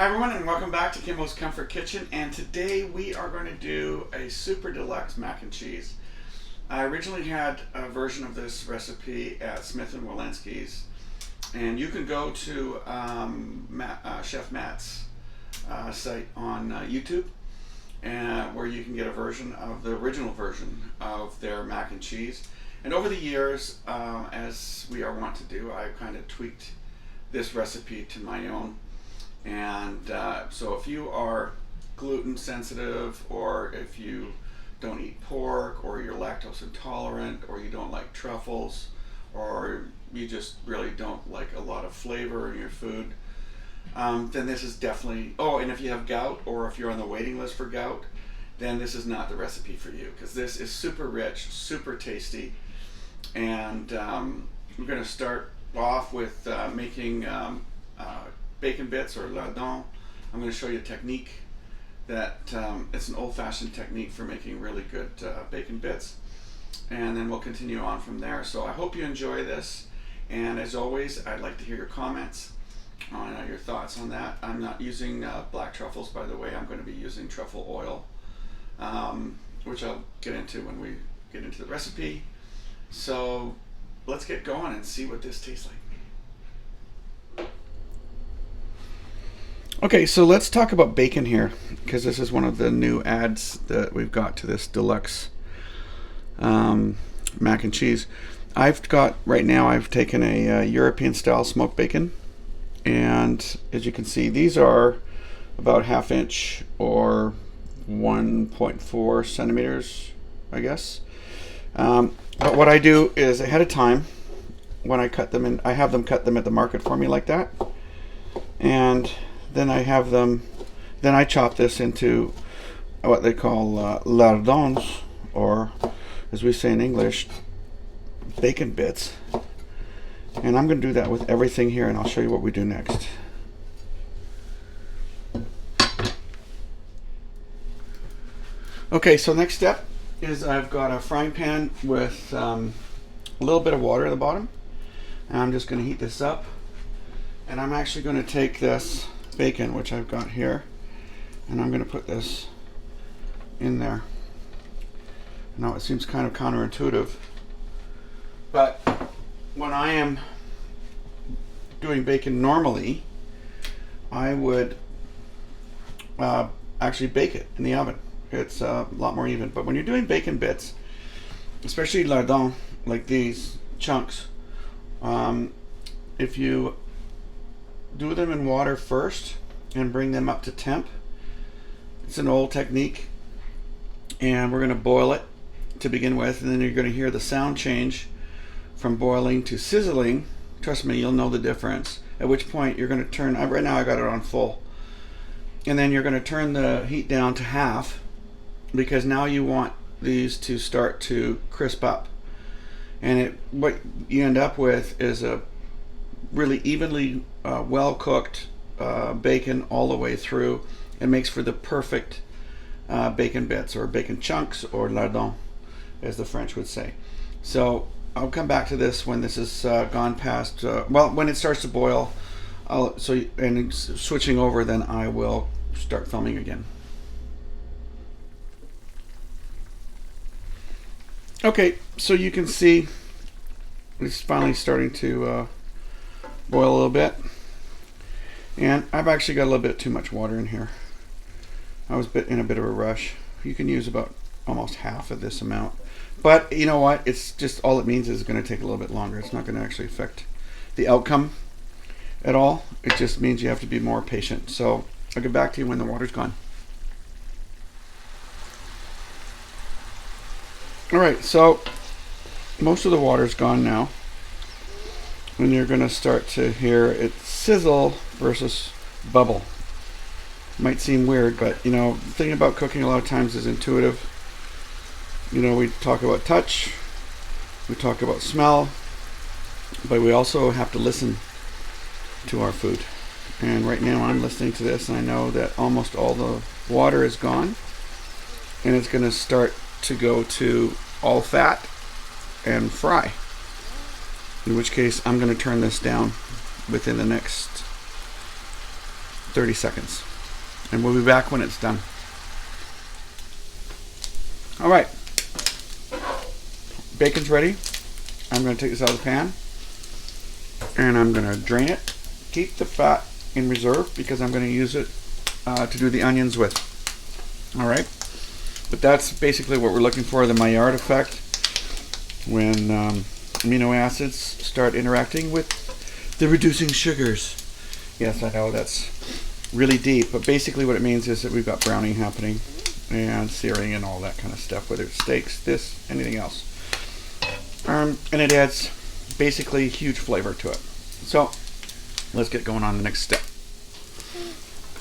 Hi everyone, and welcome back to Kimbo's Comfort Kitchen, and today we are going to do a super deluxe mac and cheese. I originally had a version of this recipe at Smith and Wolensky's, and you can go to Chef Matt's site on YouTube, where you can get a version of the original version of their mac and cheese. And over the years, as we are wont to do, I've kind of tweaked this recipe to my own. And so if you are gluten sensitive, or if you don't eat pork, or you're lactose intolerant, or you don't like truffles, or you just really don't like a lot of flavor in your food, then this is definitely, and if you have gout, or if you're on the waiting list for gout, then this is not the recipe for you, because this is super rich, super tasty. And we're going to start off with making bacon bits, or lardons. I'm going to show you a technique that it's an old-fashioned technique for making really good bacon bits, and then we'll continue on from there. So I hope you enjoy this, and as always, I'd like to hear your comments on your thoughts on that. I'm not using black truffles, by the way. I'm going to be using truffle oil, which I'll get into when we get into the recipe. So let's get going and see what this tastes like. Okay, so let's talk about bacon here, because this is one of the new adds that we've got to this deluxe mac and cheese. I've taken a European style smoked bacon, and as you can see, these are about 1/2 inch or 1.4 centimeters, I guess. But what I do is ahead of time, when I cut them in, I have them cut them at the market for me like that, and then I chop this into what they call lardons, or as we say in English, bacon bits. And I'm going to do that with everything here, and I'll show you what we do next. Okay, so next step is I've got a frying pan with a little bit of water at the bottom, and I'm just going to heat this up. And I'm actually going to take this bacon, which I've got here, and I'm going to put this in there. Now, it seems kind of counterintuitive, but when I am doing bacon normally, I would actually bake it in the oven. It's a lot more even. But when you're doing bacon bits, especially lardons like these chunks, if you do them in water first and bring them up to temp, it's an old technique, and we're going to boil it to begin with, and then you're going to hear the sound change from boiling to sizzling. Trust me, you'll know the difference, at which point you're going to turn, right now I got it on full, and then you're going to turn the heat down to half, because now you want these to start to crisp up, and what you end up with is a really evenly well cooked bacon all the way through. It makes for the perfect bacon bits, or bacon chunks, or lardons, as the French would say. So I'll come back to this when this is gone past, when it starts to boil. And switching over, then I will start filming again. Okay, so you can see it's finally starting to boil a little bit, and I've actually got a little bit too much water in here. I was in a bit of a rush. You can use about almost half of this amount, but you know what, it's just, all it means is it's going to take a little bit longer. It's not going to actually affect the outcome at all. It just means you have to be more patient. So I'll get back to you when the water's gone. Alright, so most of the water's gone now, and you're going to start to hear it sizzle versus bubble. Might seem weird, but the thing about cooking a lot of times is intuitive. We talk about touch, we talk about smell, but we also have to listen to our food. And right now I'm listening to this, and I know that almost all the water is gone, and it's going to start to go to all fat and fry, in which case I'm going to turn this down within the next 30 seconds. And we'll be back when it's done. All right. Bacon's ready. I'm going to take this out of the pan. And I'm going to drain it. Keep the fat in reserve because I'm going to use it to do the onions with. All right. But that's basically what we're looking for, the Maillard effect. When amino acids start interacting with the reducing sugars. Yes, I know that's really deep, but basically what it means is that we've got browning happening and searing and all that kind of stuff, whether it's steaks, this, anything else. And it adds basically huge flavor to it. So let's get going on the next step.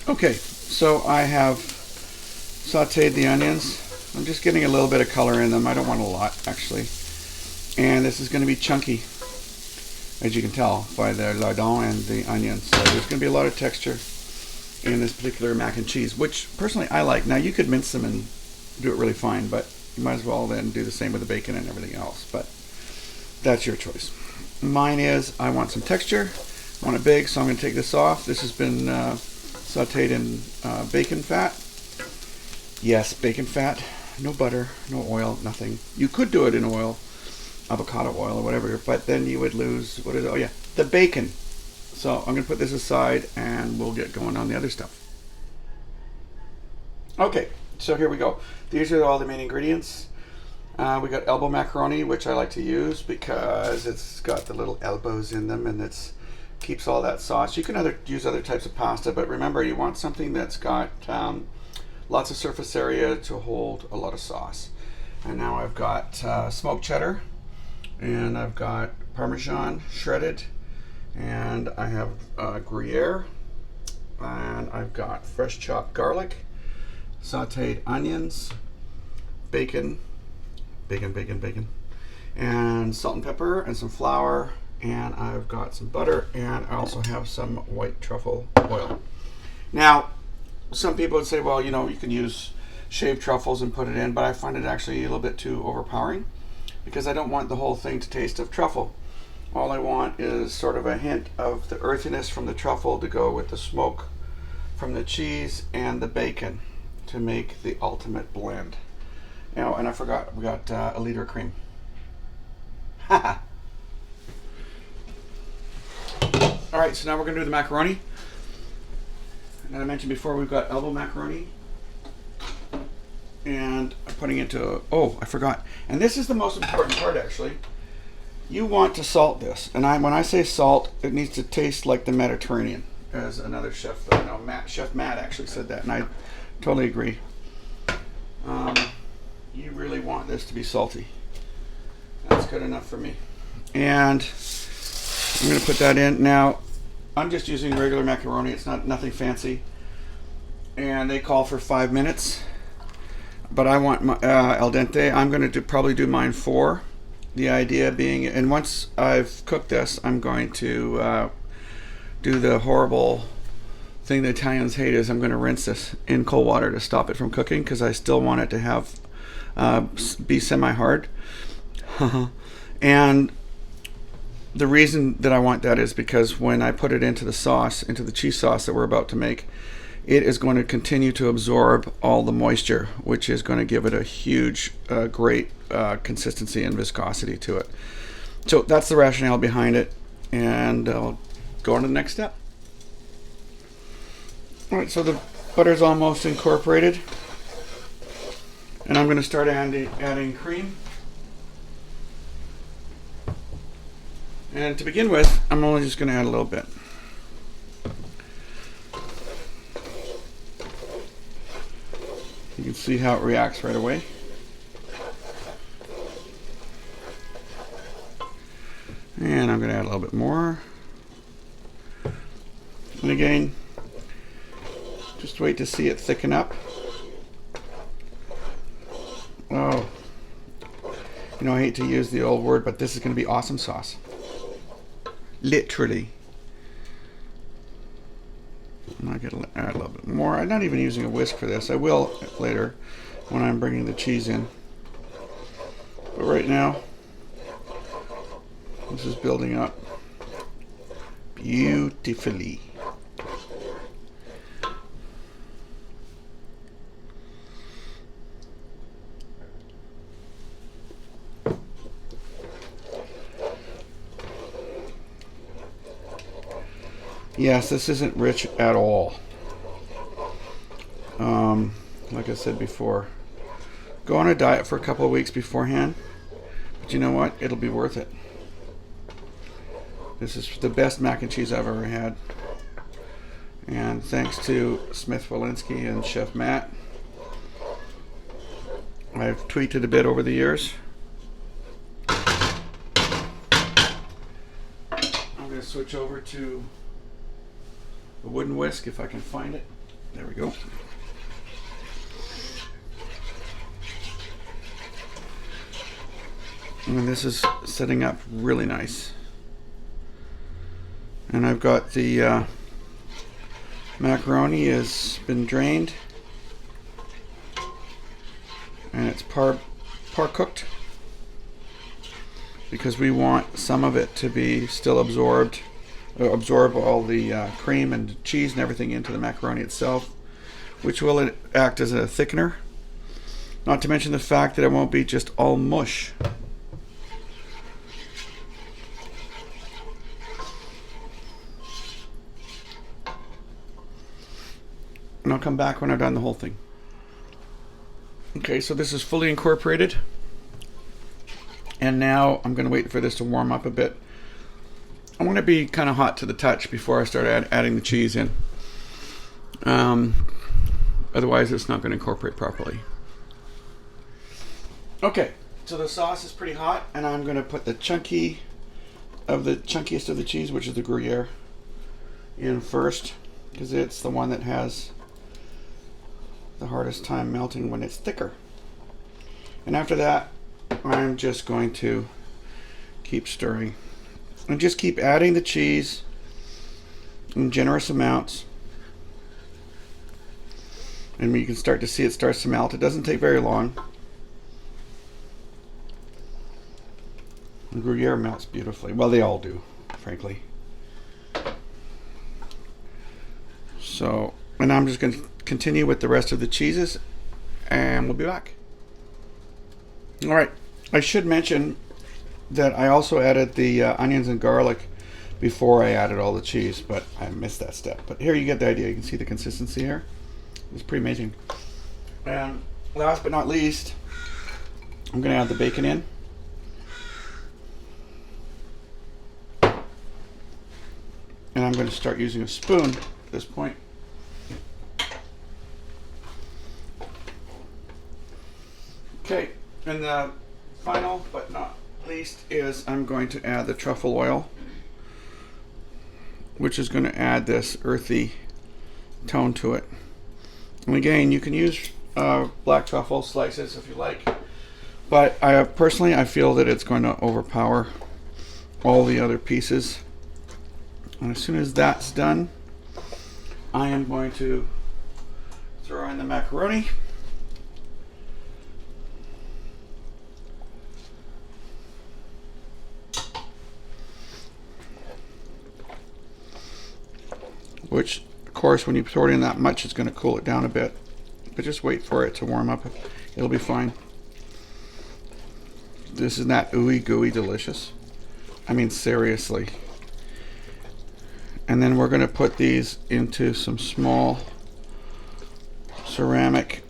Okay, so I have sauteed the onions. I'm just getting a little bit of color in them. I don't want a lot, actually. And this is going to be chunky, as you can tell by the lardon and the onions. So there's going to be a lot of texture in this particular mac and cheese, which personally I like. Now you could mince them and do it really fine, but you might as well then do the same with the bacon and everything else. But that's your choice. Mine is I want some texture. I want it big, so I'm going to take this off. This has been sauteed in bacon fat. Yes, bacon fat. No butter, no oil, nothing. You could do it in oil, avocado oil or whatever, but then you would lose, what is it? Oh yeah, the bacon. So I'm going to put this aside and we'll get going on the other stuff. Okay, so here we go. These are all the main ingredients. We got elbow macaroni, which I like to use because it's got the little elbows in them and it's keeps all that sauce. You can use other types of pasta, but remember you want something that's got lots of surface area to hold a lot of sauce. And now I've got smoked cheddar, and I've got Parmesan shredded, and I have Gruyere, and I've got fresh chopped garlic, sauteed onions, bacon, and salt and pepper, and some flour, and I've got some butter, and I also have some white truffle oil. Now, some people would say, well, you know, you can use shaved truffles and put it in, but I find it actually a little bit too overpowering because I don't want the whole thing to taste of truffle. All I want is sort of a hint of the earthiness from the truffle to go with the smoke from the cheese and the bacon to make the ultimate blend. You know, and I forgot, we got a liter of cream. All right, so now we're going to do the macaroni. And I mentioned before, we've got elbow macaroni. And I'm putting it into, oh, I forgot. And this is the most important part, actually. You want to salt this. And when I say salt, it needs to taste like the Mediterranean. As another chef that I know, Chef Matt actually said that, and I totally agree. You really want this to be salty. That's good enough for me. And I'm going to put that in. Now, I'm just using regular macaroni. It's nothing fancy. And they call for 5 minutes. But I want my al dente. I'm going to probably do mine 4. The idea being, and once I've cooked this, I'm going to do the horrible thing the Italians hate is I'm going to rinse this in cold water to stop it from cooking because I still want it to have be semi-hard. And the reason that I want that is because when I put it into the sauce, into the cheese sauce that we're about to make, it is going to continue to absorb all the moisture, which is going to give it a huge, great consistency and viscosity to it. So that's the rationale behind it, and I'll go on to the next step. All right, so the butter's almost incorporated, and I'm going to start adding cream. And to begin with, I'm only just going to add a little bit. You can see how it reacts right away. And I'm going to add a little bit more. And again, just wait to see it thicken up. Oh, you know, I hate to use the old word, but this is going to be awesome sauce. Literally. I'm going to add a little bit more. I'm not even using a whisk for this. I will later when I'm bringing the cheese in. But right now, this is building up beautifully. yes, this isn't rich at all. Like I said before, go on a diet for a couple of weeks beforehand. But you know what? It'll be worth it. This is the best mac and cheese I've ever had. And thanks to Smith Wolensky and Chef Matt. I've tweaked it a bit over the years. I'm going to switch over to the wooden whisk if I can find it. There we go. And this is setting up really nice. And I've got the macaroni has been drained. And it's par cooked because we want some of it to be still absorb all the cream and cheese and everything into the macaroni itself, which will act as a thickener. Not to mention the fact that it won't be just all mush. And I'll come back when I've done the whole thing. Okay, so this is fully incorporated. And now I'm going to wait for this to warm up a bit. I want to be kind of hot to the touch before I start adding the cheese in. Otherwise, it's not going to incorporate properly. Okay, so the sauce is pretty hot, and I'm going to put the chunkiest of the cheese, which is the Gruyere, in first, because it's the one that has the hardest time melting when it's thicker. And after that, I'm just going to keep stirring and just keep adding the cheese in generous amounts. And you can start to see it starts to melt. It doesn't take very long. The Gruyere melts beautifully. Well, they all do, frankly. So, and I'm just going to continue with the rest of the cheeses, and we'll be back. All right, I should mention that I also added the onions and garlic before I added all the cheese, but I missed that step. But here you get the idea. You can see the consistency here. It's pretty amazing. And last but not least, I'm going to add the bacon in. And I'm going to start using a spoon at this point. Okay, and the final but not least is I'm going to add the truffle oil, which is going to add this earthy tone to it. And again, you can use black truffle slices if you like, but personally I feel that it's going to overpower all the other pieces. And as soon as that's done, I am going to throw in the macaroni. Which, of course, when you throw it in that much, it's going to cool it down a bit. But just wait for it to warm up. It'll be fine. This is not ooey gooey delicious. I mean, seriously. And then we're going to put these into some small ceramic,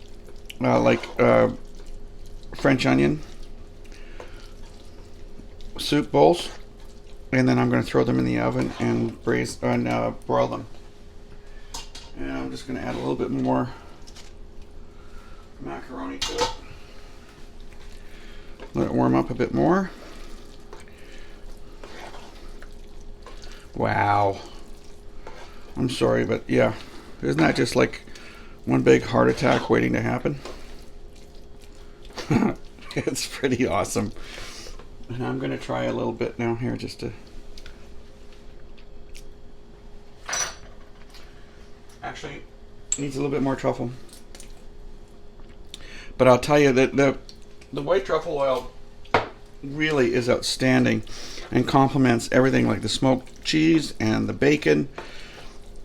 French onion soup bowls. And then I'm going to throw them in the oven and broil them. And I'm just going to add a little bit more macaroni to it. Let it warm up a bit more. Wow. I'm sorry, but yeah. Isn't that just like one big heart attack waiting to happen? It's pretty awesome. And I'm going to try a little bit now here just to... Actually, it needs a little bit more truffle. But I'll tell you that the white truffle oil really is outstanding and complements everything, like the smoked cheese and the bacon.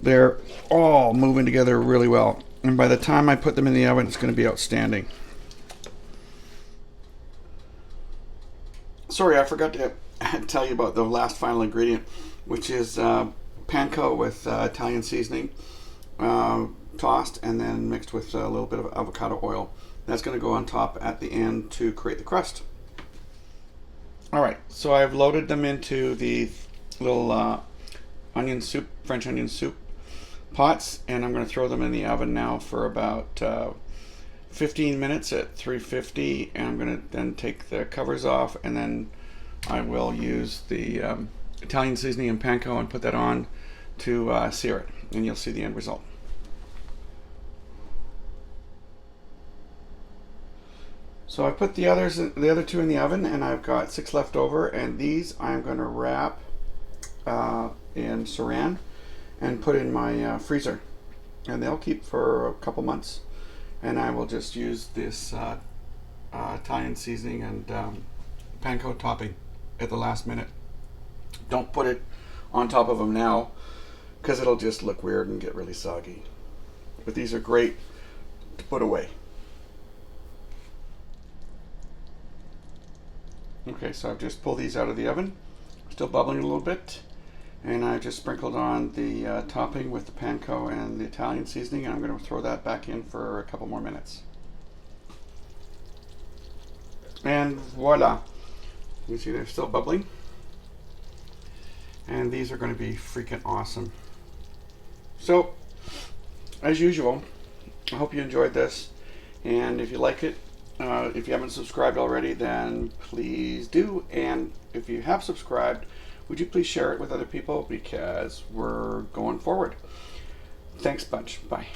They're all moving together really well. And by the time I put them in the oven, it's going to be outstanding. Sorry, I forgot to tell you about the last final ingredient, which is panko with Italian seasoning, tossed and then mixed with a little bit of avocado oil. That's going to go on top at the end to create the crust. Alright, so I've loaded them into the little onion soup, French onion soup pots, and I'm going to throw them in the oven now for about 15 minutes at 350, and I'm going to then take the covers off, and then I will use the Italian seasoning and panko and put that on to sear it, and you'll see the end result. So I put the other two in the oven, and I've got 6 left over, and these I'm going to wrap in saran and put in my freezer, and they'll keep for a couple months. And I will just use this Italian seasoning and panko topping at the last minute. Don't put it on top of them now, because it'll just look weird and get really soggy. But these are great to put away. Okay, so I've just pulled these out of the oven, still bubbling a little bit, and I just sprinkled on the topping with the panko and the Italian seasoning, and I'm going to throw that back in for a couple more minutes. And voila! You see they're still bubbling, and these are going to be freaking awesome. So, as usual, I hope you enjoyed this, and if you like it, if you haven't subscribed already, then please do. And if you have subscribed, would you please share it with other people, because we're going forward. Thanks bunch. Bye.